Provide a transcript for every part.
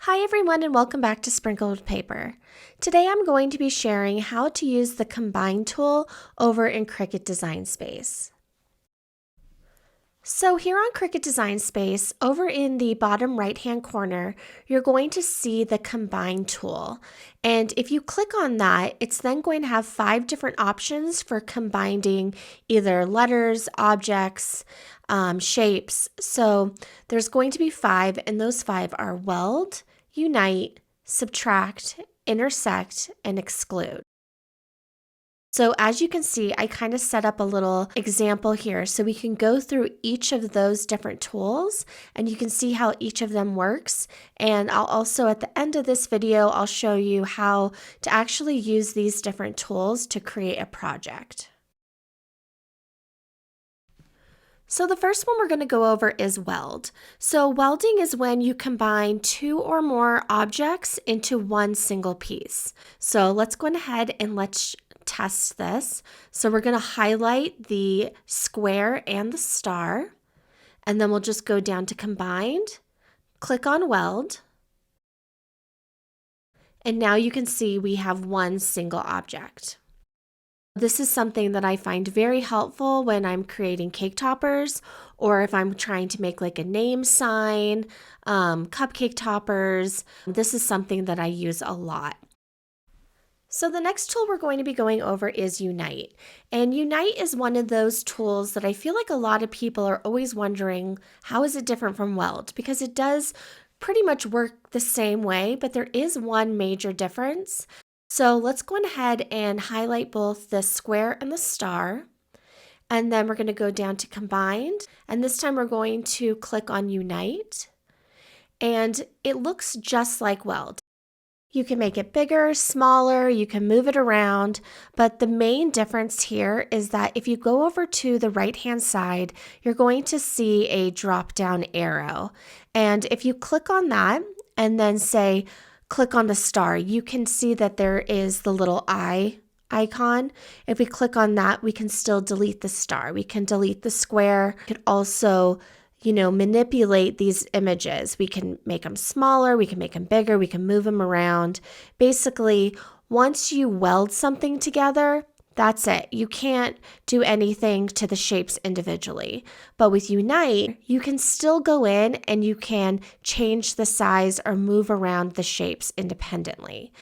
Hi everyone and welcome back to Sprinkled Paper. Today I'm going to be sharing how to use the Combine tool over in Cricut Design Space. So here on Cricut Design Space, over in the bottom right hand corner, you're going to see the Combine tool. And if you click on that, it's then going to have 5 different options for combining either letters, objects, shapes. So there's going to be 5, and those 5 are Weld, Unite, Subtract, Intersect, and Exclude. So as you can see, I kind of set up a little example here so we can go through each of those different tools and you can see how each of them works. And I'll also, at the end of this video, I'll show you how to actually use these different tools to create a project. So the first one we're going to go over is weld. So welding is when you combine 2 or more objects into one single piece. So let's go ahead and let's test this. So we're going to highlight the square and the star, and then we'll just go down to combined, click on weld, and now you can see we have one single object. This is something that I find very helpful when I'm creating cake toppers or if I'm trying to make like a name sign, cupcake toppers. This is something that I use a lot. So the next tool we're going to be going over is Unite. And Unite is one of those tools that I feel like a lot of people are always wondering, how is it different from Weld? Because it does pretty much work the same way, but there is one major difference. So let's go ahead and highlight both the square and the star. And then we're going to go down to Combined. And this time we're going to click on Unite. And it looks just like Weld. You can make it bigger, smaller, you can move it around, but the main difference here is that if you go over to the right-hand side, you're going to see a drop-down arrow. And if you click on that and then say, click on the star, you can see that there is the little eye icon. If we click on that, we can still delete the star. We can delete the square. We could also manipulate these images. We can make them smaller, we can make them bigger, we can move them around. Basically, once you weld something together, that's it. You can't do anything to the shapes individually. But with Unite, you can still go in and you can change the size or move around the shapes independently.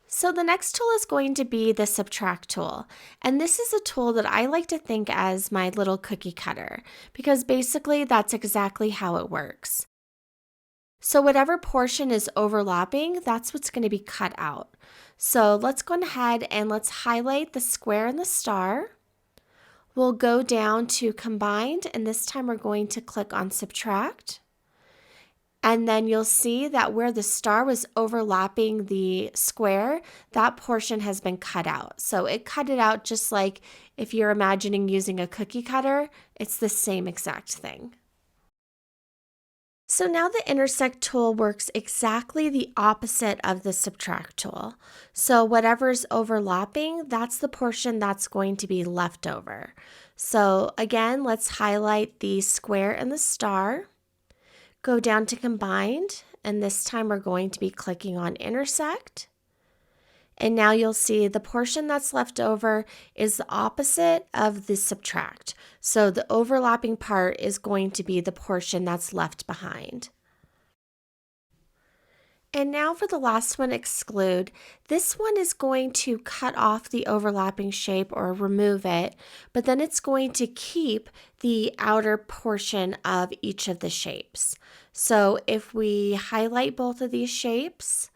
So the next tool is going to be the Subtract tool. And this is a tool that I like to think as my little cookie cutter, because basically that's exactly how it works. So whatever portion is overlapping, that's what's going to be cut out. So let's go ahead and let's highlight the square and the star. We'll go down to Combined, and this time we're going to click on Subtract. And then you'll see that where the star was overlapping the square, that portion has been cut out. So it cut it out just like if you're imagining using a cookie cutter, it's the same exact thing. So now the Intersect tool works exactly the opposite of the Subtract tool. So whatever's overlapping, that's the portion that's going to be left over. So again, let's highlight the square and the star. Go down to Combined, and this time we're going to be clicking on Intersect. And now you'll see the portion that's left over is the opposite of the Subtract. So the overlapping part is going to be the portion that's left behind. And now for the last one, Exclude. This one is going to cut off the overlapping shape or remove it, but then it's going to keep the outer portion of each of the shapes. So if we highlight both of these shapes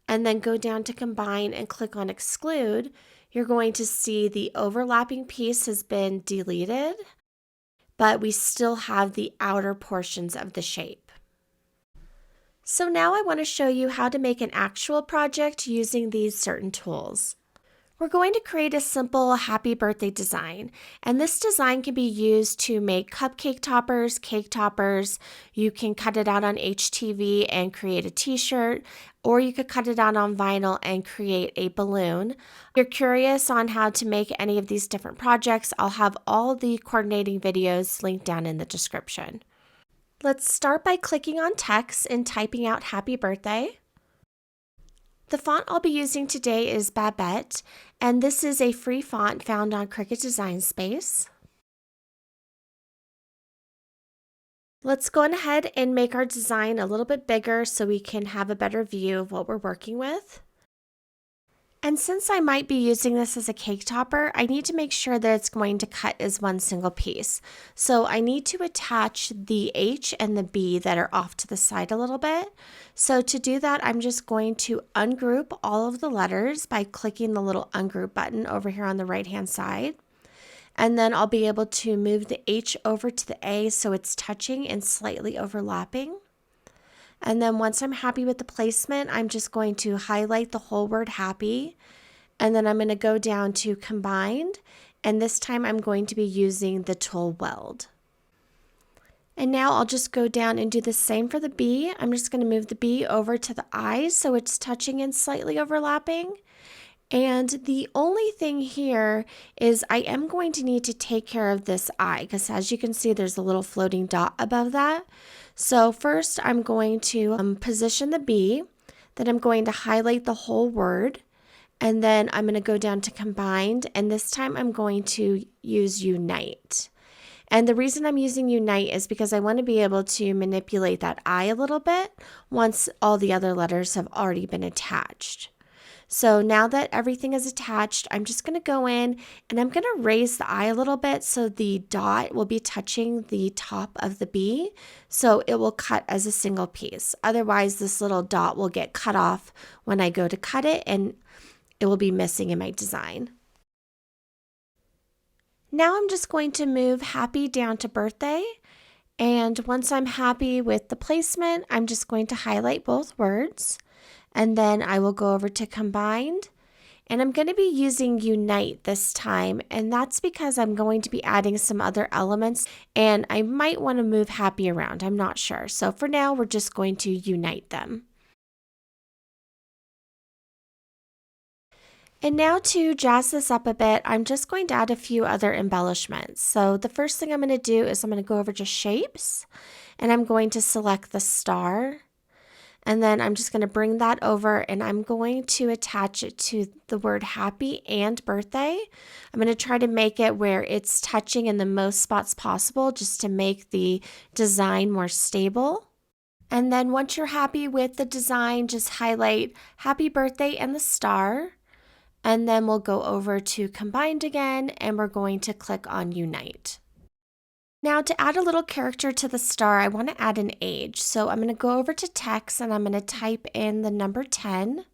and then go down to Combine and click on Exclude, you're going to see the overlapping piece has been deleted, but we still have the outer portions of the shape. So now I want to show you how to make an actual project using these certain tools. We're going to create a simple happy birthday design, and this design can be used to make cupcake toppers, cake toppers. You can cut it out on HTV and create a t-shirt, or you could cut it out on vinyl and create a balloon. If you're curious on how to make any of these different projects, I'll have all the coordinating videos linked down in the description. Let's start by clicking on text and typing out happy birthday. The font I'll be using today is Babette, and this is a free font found on Cricut Design Space. Let's go ahead and make our design a little bit bigger so we can have a better view of what we're working with. And since I might be using this as a cake topper, I need to make sure that it's going to cut as one single piece. So I need to attach the H and the B that are off to the side a little bit. So to do that, I'm just going to ungroup all of the letters by clicking the little ungroup button over here on the right-hand side. And then I'll be able to move the H over to the A so it's touching and slightly overlapping. And then once I'm happy with the placement, I'm just going to highlight the whole word happy. And then I'm going to go down to combined. And this time I'm going to be using the tool Weld. And now I'll just go down and do the same for the B. I'm just going to move the B over to the I so it's touching and slightly overlapping. And the only thing here is I am going to need to take care of this I, because as you can see, there's a little floating dot above that. So first I'm going to position the B, then I'm going to highlight the whole word, and then I'm going to go down to combined, and this time I'm going to use unite. And the reason I'm using unite is because I want to be able to manipulate that I a little bit once all the other letters have already been attached. So now that everything is attached, I'm just going to go in and I'm going to raise the I a little bit so the dot will be touching the top of the B, so it will cut as a single piece. Otherwise, this little dot will get cut off when I go to cut it and it will be missing in my design. Now I'm just going to move happy down to birthday, and once I'm happy with the placement, I'm just going to highlight both words. And then I will go over to combined, and I'm going to be using unite this time, and that's because I'm going to be adding some other elements and I might want to move happy around. I'm not sure. So for now, we're just going to unite them. And now to jazz this up a bit, I'm just going to add a few other embellishments. So the first thing I'm going to do is I'm going to go over to shapes, and I'm going to select the star. And then I'm just going to bring that over and I'm going to attach it to the word happy and birthday. I'm going to try to make it where it's touching in the most spots possible just to make the design more stable. And then once you're happy with the design, just highlight happy birthday and the star. And then we'll go over to combined again and we're going to click on unite. Now to add a little character to the star, I want to add an age. So I'm going to go over to text and I'm going to type in the number 10.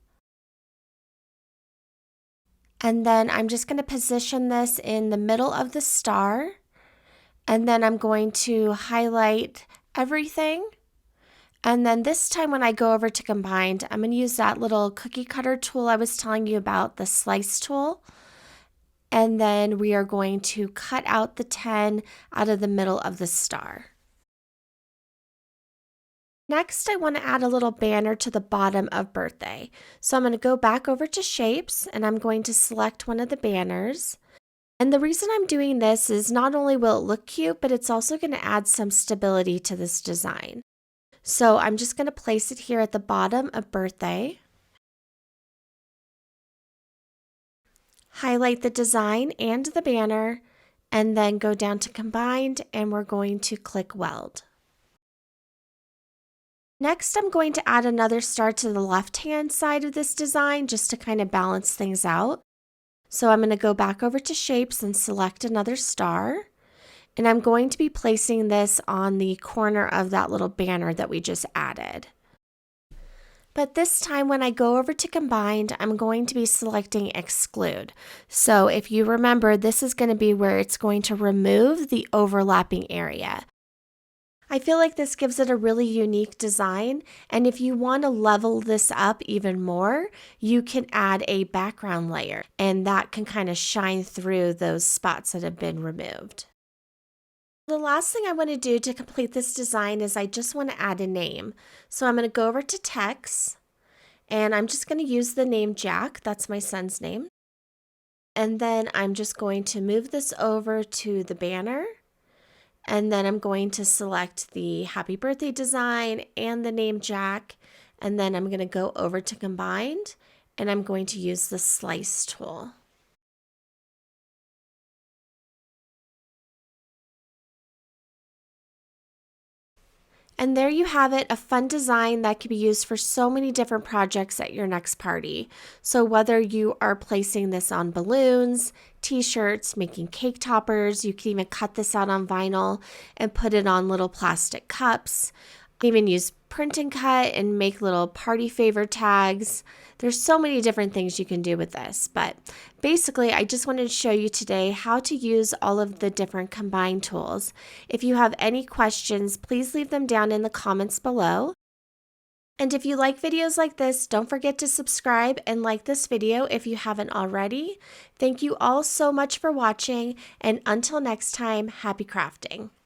And then I'm just going to position this in the middle of the star. And then I'm going to highlight everything. And then this time when I go over to combined, I'm going to use that little cookie cutter tool I was telling you about, the slice tool. And then we are going to cut out the 10 out of the middle of the star. Next, I want to add a little banner to the bottom of birthday. So I'm going to go back over to shapes and I'm going to select one of the banners. And the reason I'm doing this is not only will it look cute, but it's also going to add some stability to this design. So I'm just going to place it here at the bottom of birthday. Highlight the design and the banner, and then go down to combined, and we're going to click Weld. Next, I'm going to add another star to the left-hand side of this design just to kind of balance things out. So I'm going to go back over to shapes and select another star, and I'm going to be placing this on the corner of that little banner that we just added. But this time when I go over to combined, I'm going to be selecting exclude. So if you remember, this is going to be where it's going to remove the overlapping area. I feel like this gives it a really unique design, and if you want to level this up even more, you can add a background layer, and that can kind of shine through those spots that have been removed. The last thing I want to do to complete this design is I just want to add a name. So I'm going to go over to text and I'm just going to use the name Jack. That's my son's name. And then I'm just going to move this over to the banner. And then I'm going to select the happy birthday design and the name Jack. And then I'm going to go over to combined and I'm going to use the slice tool. And there you have it, a fun design that can be used for so many different projects at your next party. So whether you are placing this on balloons, t-shirts, making cake toppers, you can even cut this out on vinyl and put it on little plastic cups. You can even use print and cut and make little party favor tags. There's so many different things you can do with this, but basically I just wanted to show you today how to use all of the different combine tools. If you have any questions, please leave them down in the comments below. And if you like videos like this, don't forget to subscribe and like this video if you haven't already. Thank you all so much for watching, and until next time, happy crafting.